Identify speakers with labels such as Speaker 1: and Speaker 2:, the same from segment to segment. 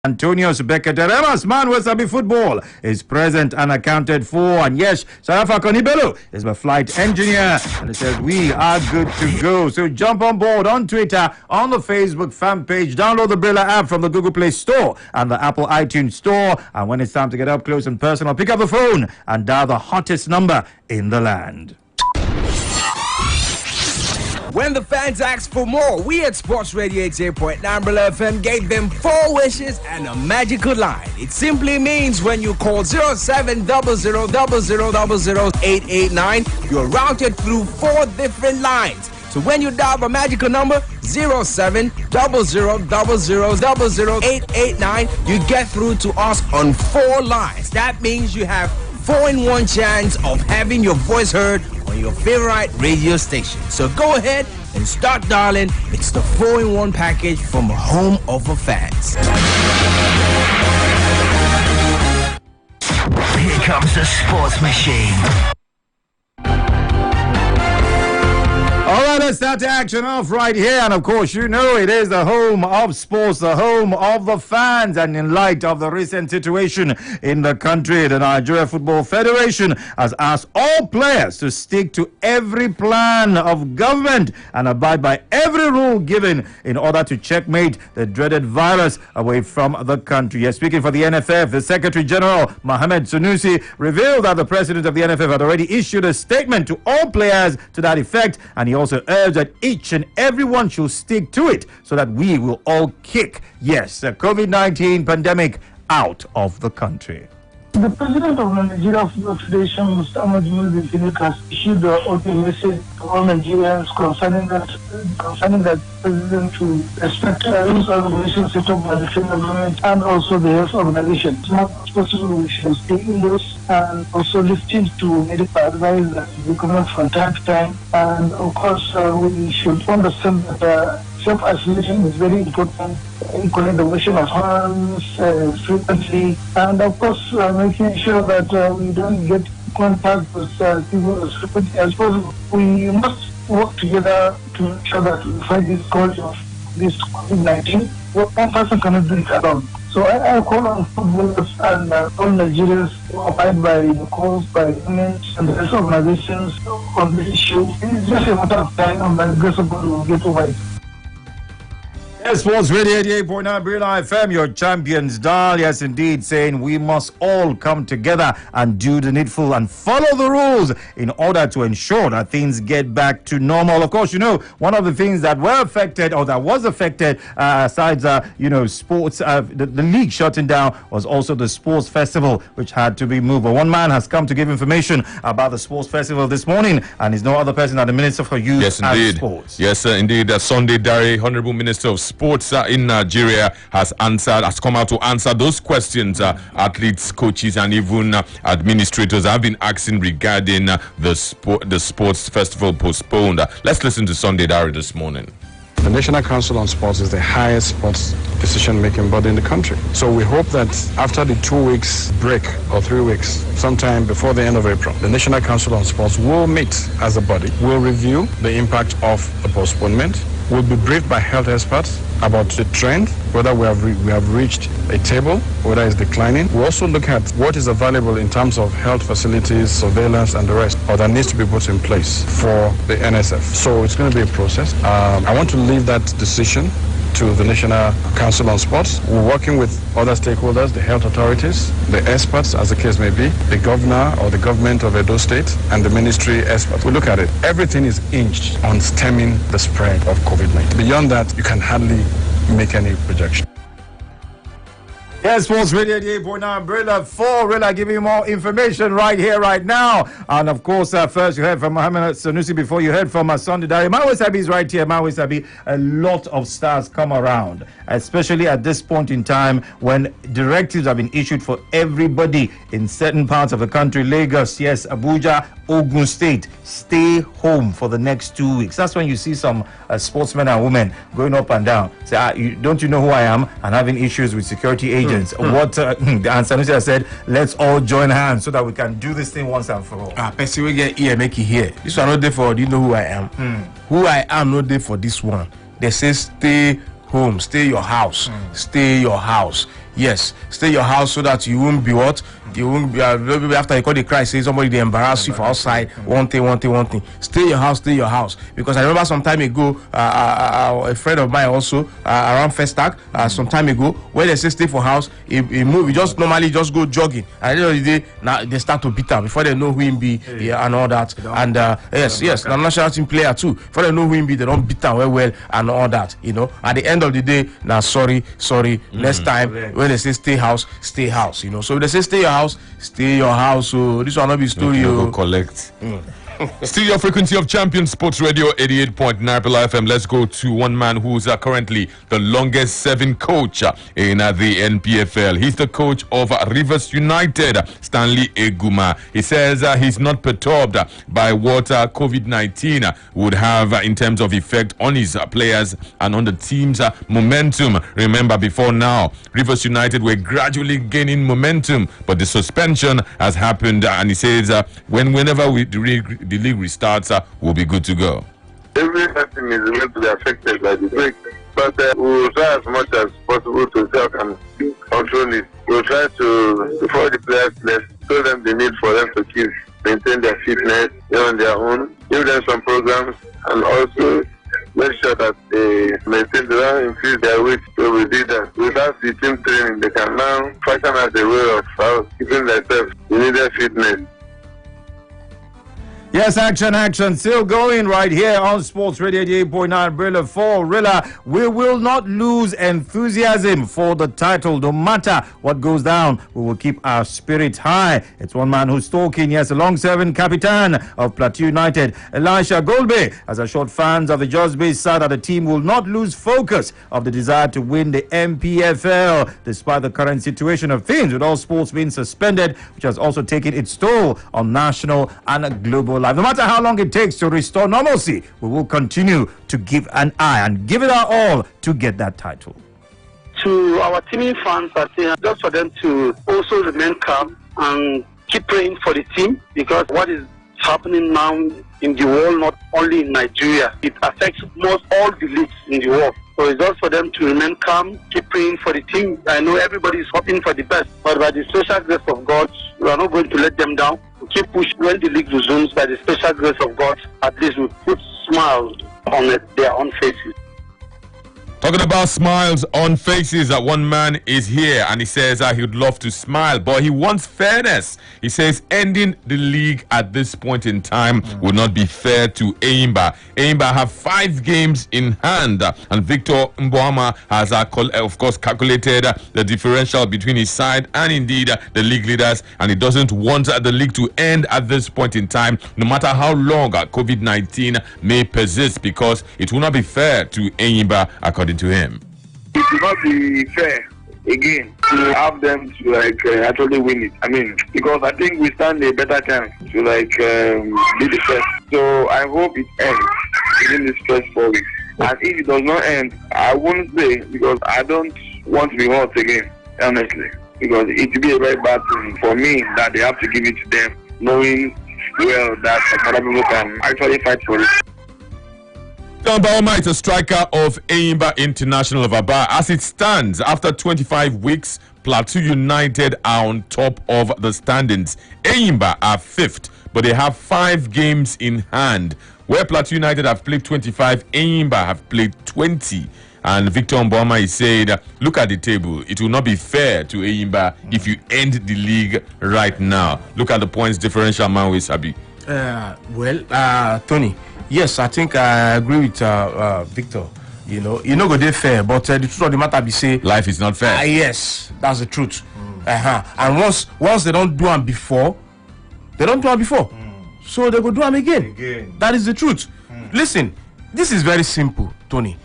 Speaker 1: Antonio Beketeremas, man with Sabi football, is present and accounted for. And yes, Sarafa Konibelo is my flight engineer. And it says we are good to go. So jump on board on Twitter, on the Facebook fan page. Download the Brilla app from the Google Play Store and the Apple iTunes Store. And when it's time to get up close and personal, pick up the phone and dial the hottest number in the land.
Speaker 2: When the fans asked for more, we at Sports Radio 88.9 Brilla FM gave them 4 wishes and a magical line. It simply means when you call 0700000889, you're routed through 4 different lines. So when you dial the magical number 0700000889, you get through to us on 4 lines. That means you have 4-in-1 chance of having your voice heard on your favorite radio station. So go ahead and start dialing. It's the 4-in-1 package from home of the fans.
Speaker 3: Here comes the sports machine.
Speaker 1: All right, let's start the action off right here. And of course, you know it is the home of sports, the home of the fans. And in light of the recent situation in the country, the Nigeria Football Federation has asked all players to stick to every plan of government and abide by every rule given in order to checkmate the dreaded virus away from the country. Yes, speaking for the NFF, the Secretary General, Mohammed Sunusi, revealed that the president of the NFF had already issued a statement to all players to that effect, and he also urged that each and everyone should stick to it so that we will all kick, yes, the COVID-19 pandemic out of the country.
Speaker 4: The president of the Nigeria Football Federation, Mr. Ahmed Bin has issued an open message to all Nigerians concerning that president to respect rules and regulations set up by the federal government and also the health organization. As much as possible, we should stay indoors and also listen to medical advice that we come from time to time. And of course, we should understand that self-isolation is very important, equally the washing of hands frequently, and of course making sure that we don't get contact with people as frequently as possible. We must work together to make sure that we fight this scourge of this COVID-19. One person cannot do it alone. So I call on footballers and all Nigerians to abide by the calls by government and the health organizations on this issue. It's just a matter of time, and by the grace of God, we will get over it.
Speaker 1: Yes, Sports Radio 88.9 Brilla FM, your champions dial. Yes, indeed, saying we must all come together and do the needful and follow the rules in order to ensure that things get back to normal. Of course, you know, one of the things that were affected or that was affected, besides, sports, the league shutting down, was also the sports festival, which had to be moved. But one man has come to give information about the sports festival this morning, and is no other person than the Minister for Youth and Sports.
Speaker 5: Yes, indeed. Sunday Dare, Honorable Minister of Sports in Nigeria, has come out to answer those questions athletes, coaches, and even administrators have been asking regarding the sports festival postponed. Let's listen to Sunday Dare this morning.
Speaker 6: The National Council on Sports is the highest sports decision-making body in the country. So we hope that after the 2 weeks break or 3 weeks, sometime before the end of April, the National Council on Sports will meet as a body, will review the impact of the postponement, will be briefed by health experts about the trend, whether we have reached a table, whether it's declining. We'll also look at what is available in terms of health facilities, surveillance, and the rest, or that needs to be put in place for the NSF. So it's going to be a process. I want to leave that decision to the National Council on Sports. We're working with other stakeholders, the health authorities, the experts, as the case may be, the governor or the government of Edo State, and the ministry experts. We look at it. Everything is hinged on stemming the spread of COVID-19. Beyond that, you can hardly make any projection.
Speaker 1: Yes, Sports Radio 88.9 Brilla 4. Brilla giving you more information right here, right now. And of course, first you heard from Mohammed Sunusi before you heard from Sunday Dare. Mawe Sabi is right here. Mawe Sabi, a lot of stars come around, especially at this point in time when directives have been issued for everybody in certain parts of the country. Lagos, yes, Abuja, Ogun State, stay home for the next 2 weeks. That's when you see some sportsmen and women going up and down. Say, don't you know who I am? And having issues with security agents. What the Sanusi said, let's all join hands so that we can do this thing once and for all.
Speaker 2: Person will get here, make it here. This one not there for, do you know who I am? Who I am not there for this one. They say stay home, stay your house, stay your house.
Speaker 7: yes, stay your house so that you won't be what? You won't be maybe after you call the cry, say somebody they embarrass you for outside. One thing. Stay your house. Because I remember some time ago, a friend of mine also around Festac some time ago, when they say stay for house, he move. He just normally just go jogging. At the end of the day, now they start to beat him before they know who him be and all that. And yes, the national team player too. Before they know who him be, they don't beat him well and all that. You know, at the end of the day, now sorry. Next time when they say stay house. You know, so if they say stay your house. So this will not be story.
Speaker 5: Go collect. Still your frequency of Champion Sports Radio 88.9 FM. Let's go to one man who's currently the longest serving coach in the NPFL. He's the coach of Rivers United, Stanley Eguma. He says he's not perturbed by what COVID-19 would have in terms of effect on his players and on the team's momentum. Remember, before now, Rivers United were gradually gaining momentum, but the suspension has happened, and he says whenever the league restarts, we'll be good to go.
Speaker 8: Every team is going to be affected by the break, but we will try as much as possible to help and control it. We will try to, before the players left, show them the need for them to maintain their fitness on their own, give them some programs, and also make sure that they maintain increase their weight. So we did that. Without the team training, they can now fashion as a way of keeping themselves in needed fitness.
Speaker 1: Yes, action, still going right here on Sports Radio 88.9. Brilla for Rilla. We will not lose enthusiasm for the title. No matter what goes down, we will keep our spirits high. It's one man who's talking, yes, a long-serving captain of Plateau United, Elisha Golbe, has assured fans of the Josby side that the team will not lose focus of the desire to win the MPFL, despite the current situation of things, with all sports being suspended, which has also taken its toll on national and global life. No matter how long it takes to restore normalcy, we will continue to give an eye and give it our all to get that title.
Speaker 4: To our teaming fans, I think just for them to also remain calm and keep praying for the team, because what is happening now in the world, not only in Nigeria, it affects most all the leagues in the world. So it's just for them to remain calm, keep praying for the team. I know everybody is hoping for the best, but by the special grace of God, we are not going to let them down. We keep pushing. When the league resumes, by the special grace of God, at least we put smiles on their own faces.
Speaker 5: Talking about smiles on faces, one man is here and he says he would love to smile, but he wants fairness. He says ending the league at this point in time would not be fair to Enyimba. Enyimba have 5 games in hand, and Victor Mboma has, of course, calculated the differential between his side and indeed the league leaders, and he doesn't want the league to end at this point in time, no matter how long COVID-19 may persist, because it will not be fair to Enyimba, according to him.
Speaker 8: It will not be fair again to have them to actually win it. I mean, because I think we stand a better chance to be the first. So I hope it ends within this first 4 weeks. And if it does not end, I won't say, because I don't want to be hurt again, honestly. Because it will be a very bad thing for me that they have to give it to them, knowing well that other people can actually fight for it.
Speaker 5: Bauma is a striker of Enyimba International of Aba. As it stands, after 25 weeks, Plateau United are on top of the standings. Enyimba are 5th, but they have 5 games in hand. Where Plateau United have played 25, Enyimba have played 20. And Victor Mboma is saying, look at the table. It will not be fair to Enyimba if you end the league right now. Look at the points differential, Manwe Sabi.
Speaker 7: Tony, yes, I think I agree with Victor. You know go dey fair, but the truth of the matter be say
Speaker 5: life is not fair.
Speaker 7: Yes, that's the truth. And once they don't do them before, so they go do them again. That is the truth. Listen, this is very simple, Tony.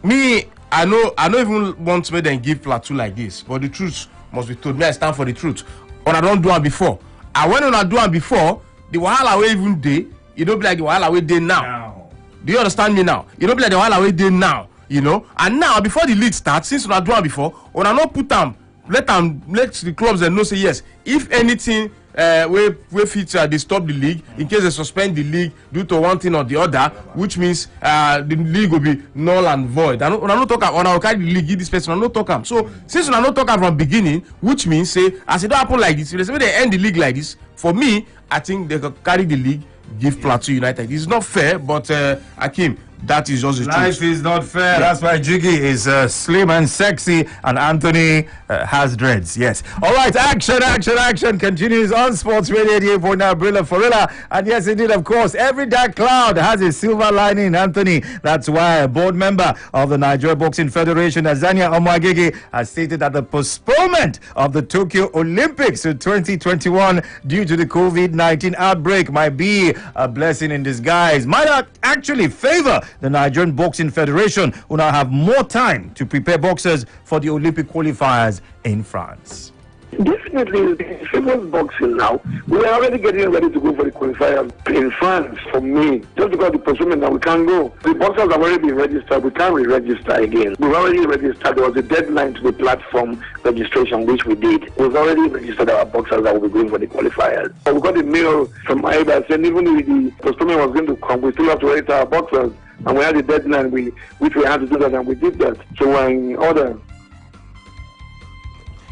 Speaker 7: Me, I don't even want to make them give Plateau like this, but the truth must be told. Me, I stand for the truth. When I don't do them before, and when I do them before, the wahala wey even dey, you don't be like the wahala wey dey now. Do you understand me now? You don't be like the wahala wey dey now, you know. And now, before the league starts, since we are doing before, when I not put them, let the clubs and know say yes. If anything we feature they stop the league in case they suspend the league due to one thing or the other, which means the league will be null and void. I no talk am, I carry the league give this person, I no talk am. So since I no talk am from beginning, which means say as it don't happen like this, if they end the league like this, for me, I think they can carry the league, give Plateau United. It's not fair, but Akim, that is just the truth.
Speaker 1: Life is not fair. Yeah. That's why Jiggy is slim and sexy, and Anthony has dreads. Yes. All right. Action continues on Sports Radio 88.9 Brilla Forilla. And yes, indeed, of course, every dark cloud has a silver lining, Anthony. That's why a board member of the Nigeria Boxing Federation, Azania Omwagege, has stated that the postponement of the Tokyo Olympics to 2021 due to the COVID-19 outbreak might be a blessing in disguise. Might actually favor the Nigerian Boxing Federation, who now have more time to prepare boxers for the Olympic qualifiers in France.
Speaker 9: Definitely, it favors boxing now. We are already getting ready to go for the qualifier in France, for me. Just because the postponement that we can't go. The boxers have already been registered. We can't re-register again. We've already registered. There was a deadline to the platform registration, which we did. We've already registered our boxers that will be going for the qualifiers. But we got a mail from AIBA saying even if the postponement was going to come, we still have to register our boxers. And we had a deadline which we had to do that, and we did that. So we're in order.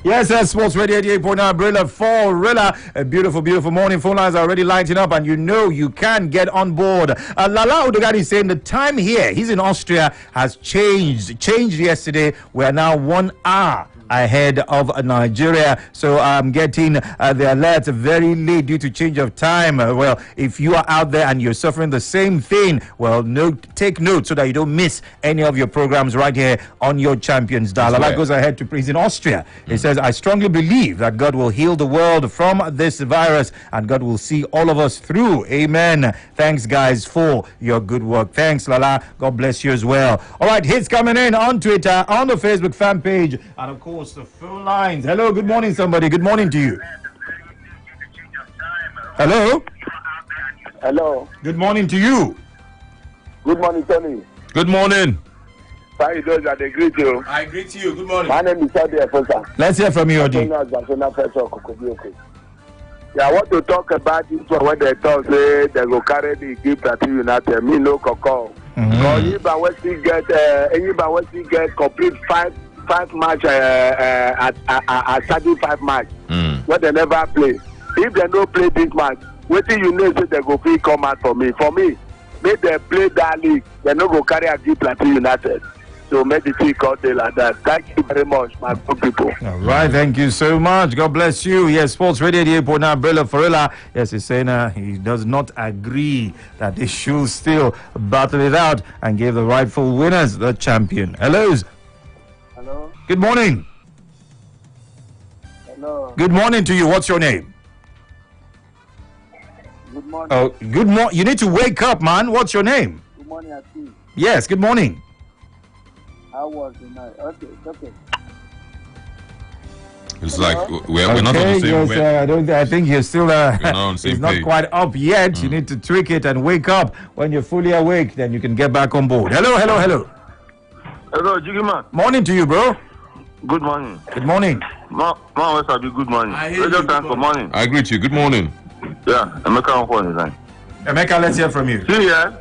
Speaker 1: Yes, Sports Radio 88.9 Brilla Forilla. A beautiful morning. Phone lines are already lighting up, and you know you can get on board. Lala Odegaard is saying the time here, he's in Austria, has changed yesterday. We are now 1 hour ahead of Nigeria, so I'm getting the alert very late due to change of time. Well, if you are out there and you're suffering the same thing, well, take note so that you don't miss any of your programs right here on your Champions Dial. Allah goes ahead to praise in Austria. He says, I strongly believe that God will heal the world from this virus and God will see all of us through. Amen. Thanks, guys, for your good work. Thanks, Lala. God bless you as well. All right, hits coming in on Twitter, on the Facebook fan page, and of course, the phone lines. Hello, good morning, somebody. Good morning to you. Hello.
Speaker 9: Hello.
Speaker 1: Good morning to you.
Speaker 9: Good morning, Tony.
Speaker 5: Good morning.
Speaker 9: How you doing? I greet you.
Speaker 7: I greet you. Good morning.
Speaker 9: My name is Odi Efosa.
Speaker 1: Let's hear from you, Odi.
Speaker 9: Yeah, I want to talk about this one when they talk say they go carry the gift at United. Me no coco. Because if I get complete five match at 35 match when they never play. If they don't play this match, waiting you know say they go free come out for me. For me, make they play that league, they no go carry a deep Plateau United. So make the team out there like that. Thank you very much, my good people.
Speaker 1: All right, thank you so much. God bless you. Yes, Sports Radio 88.9 Brilla Forilla. Yes, he's saying he does not agree that they should still battle it out and give the rightful winners the champion. Hello.
Speaker 9: Hello.
Speaker 1: Good morning.
Speaker 9: Hello.
Speaker 1: Good morning to you. What's your name?
Speaker 9: Good morning.
Speaker 1: Oh, good morning. You need to wake up, man. What's your name?
Speaker 9: Good morning, Akeem.
Speaker 1: Yes, good morning.
Speaker 9: How was the night? Okay.
Speaker 5: It's like we're not on the same
Speaker 1: yes, I think you're still
Speaker 5: not on the same
Speaker 1: it's not
Speaker 5: page.
Speaker 1: quite up yet. You need to tweak it and wake up. When you're fully awake, then you can get back on board. Hello.
Speaker 8: Hello, Jiggyman.
Speaker 1: Morning to you, bro.
Speaker 8: Good morning.
Speaker 1: Good morning.
Speaker 8: Good morning.
Speaker 7: I hear you.
Speaker 8: Good morning.
Speaker 5: I greet you. Good morning.
Speaker 8: Yeah, Emeka on phone line.
Speaker 1: Emeka, let's hear from you.
Speaker 8: See here,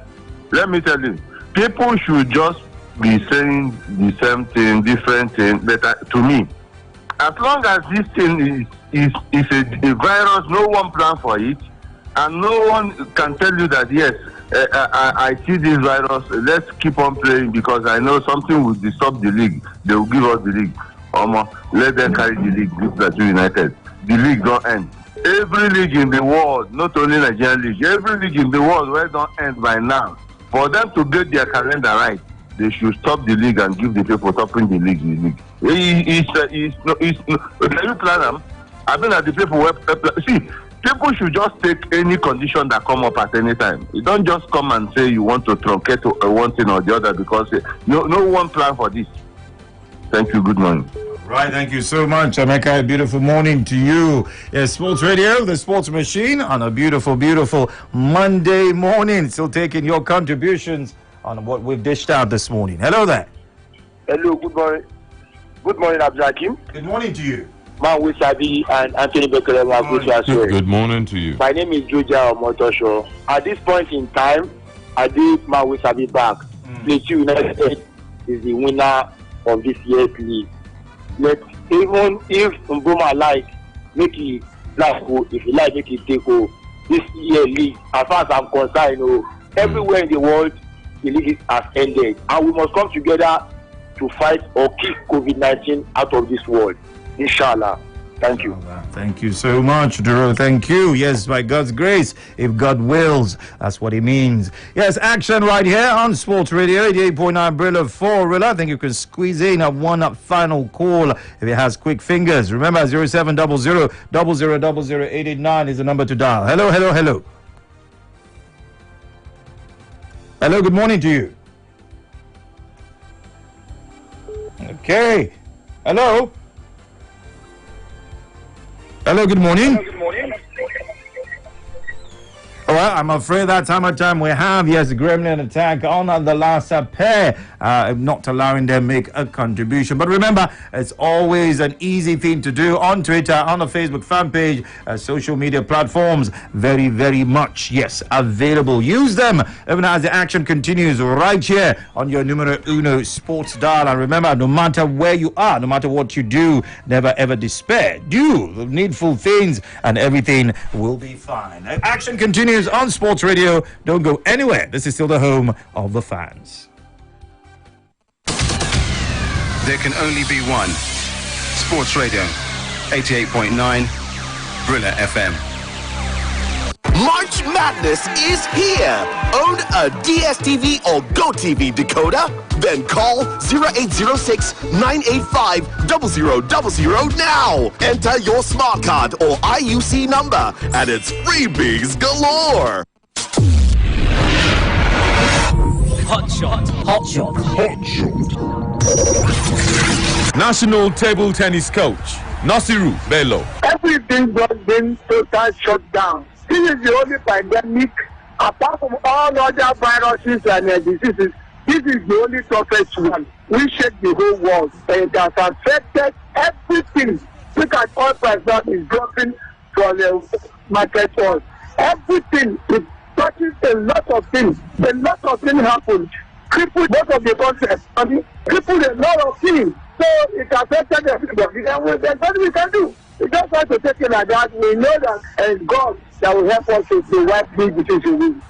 Speaker 8: let me tell you, people should just be saying the same thing, different thing, but to me, as long as this thing is a virus, no one plan for it, and no one can tell you that, yes, I see this virus, let's keep on playing because I know something will disturb the league. They will give us the league. Let them carry the league, this Plateau United. The league don't end. Every league in the world, not only Nigerian league, every league in the world where don't end by now. For them to get their calendar right, they should stop the league and give the people stopping the league. Can you plan them? I mean that the people see. People should just take any condition that come up at any time. You don't just come and say you want to truncate one thing or the other because no one plan for this. Thank you. Good morning.
Speaker 1: Right, thank you so much, Emeka. A beautiful morning to you. Yes, Sports Radio, the sports machine, on a beautiful Monday morning. Still taking your contributions on what we've dished out this morning. Hello there.
Speaker 9: Hello, good morning. Good morning, Abdul Hakim.
Speaker 1: Good morning to you.
Speaker 10: Man Wisabi and Anthony Bekelema.
Speaker 5: Good morning to you.
Speaker 10: My name is Joja Omotosho. At this point in time, I did Man Wisabi back. Plateau United is the winner of this year's league. But even if Mboma make it like if you like, make it take this year league. As far as I'm concerned, everywhere in the world, the league has ended, and we must come together to fight or keep COVID-19 out of this world. Inshallah. Thank you.
Speaker 1: Thank you so much, Duro. Thank you. Yes, by God's grace, if God wills, that's what it means. Yes, action right here on Sports Radio 88.9 Brilla 4 Rilla. I think you can squeeze in a one final call if it has quick fingers. Remember, 0700 889 is the number to dial. Hello. Hello, good morning to you. Okay. Hello, good morning. All right, I'm afraid that's how much time we have. Yes, Gremlin attack on the last pair, not allowing them make a contribution. But remember, it's always an easy thing to do on Twitter, on the Facebook fan page, social media platforms. Very, very much, yes, available. Use them even as the action continues right here on your numero uno sports dial. And remember, no matter where you are, no matter what you do, never ever despair. Do the needful things and everything will be fine. Action continues on Sports Radio. Don't go anywhere. This is still the home of the fans.
Speaker 11: There can only be one. Sports Radio, 88.9 Brilla FM.
Speaker 12: March Madness is here. Own a DSTV or GoTV decoder? Then call 0806-985-0000 now. Enter your smart card or IUC number, and it's freebies galore.
Speaker 2: Hot shot.
Speaker 5: National table tennis coach Nasiru Bello.
Speaker 4: Everything has been total shut down. This is the only pandemic, apart from all other viruses and diseases, this is the only toughest one. We shake the whole world, and it has affected everything. Look at oil price now is dropping from the market world. Everything is touching a lot of things. A lot of things happen. Crippled most of the concepts. Crippled a lot of things. So it affected everybody. And there's nothing we can do. We just have to take it like that. We know that it's God that will help us to wipe these decisions.